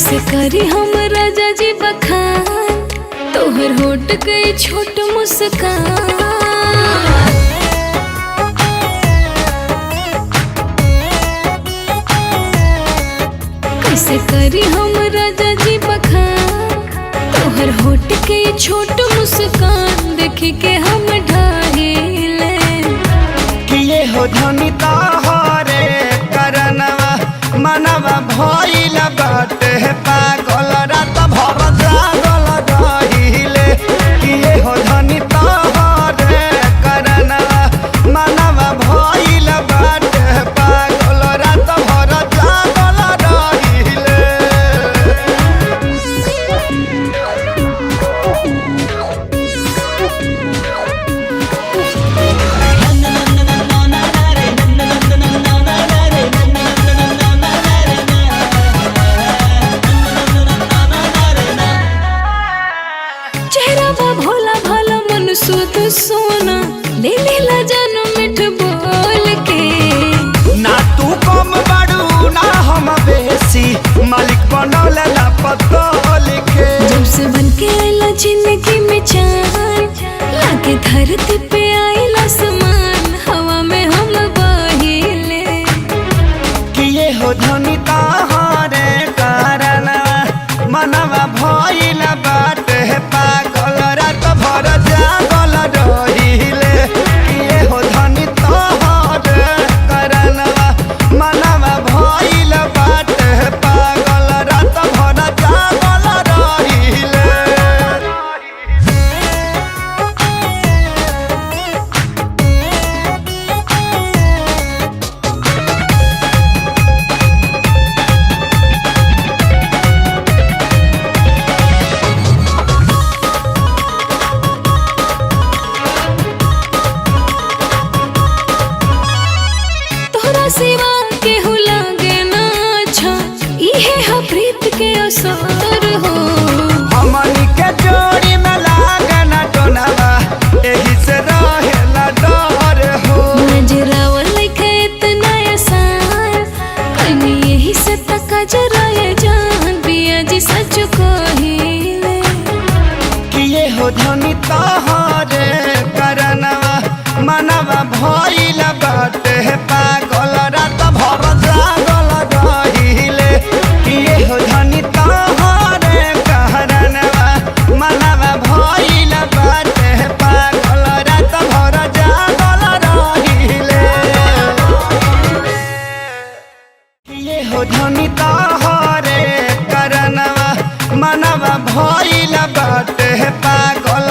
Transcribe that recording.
कैसे करी हम राजा जी बखान, तोहर होठ के छोट मुस्कान। कैसे करी हम राजा जी बखान, तोहर होठ के छोट मुस्कान देख के हम ढाहिले। किए हो धनी तोहरे करनवा मनवा भइल बाटे पागल रात भर जागल रहिले। किए हो धनी तोहरे करनवा मनवा भइल बाटे पागल रात भर जागल रहिले। भोला भाला मन सुध सोना ले लीला जानो मिठ बोल के। ना तू कम बड़ू ना हम बेसी, मालिक बनौले ला पतोल के। जब से बन के आइला जिंदगी में चान, लागे धरती पे आइला समान, हवा में हम बहिले। किए हो धनी तोहरे करनवा मनवा भइल बाटे पागल रात भर जागल रहिले। किए हो धनी तोहरे करनवा मनवा भइल बाटे पागल रात भर जागल रहिले। सिवा केहू लागे ना अच्छा, इहे हा प्रीत के असर हो। हमनी के जोड़ी में लागे ना टोनवा, एही से रहेला डर हो। नजरावा लइका इतना आसान, कनी यही से तका जरा ये जान, पिया जी सच कहिले। किए हो धनी तोहरे करनवा मनवा भइल बाटे पागल रात भर जागल रहिले। किए हो धनी तोहरे करनवा मनवा भइल बाटे पागल रात भर जागल रहिले। किए हो धनी तोहरे करनवा मनवा भइल बाटे पागल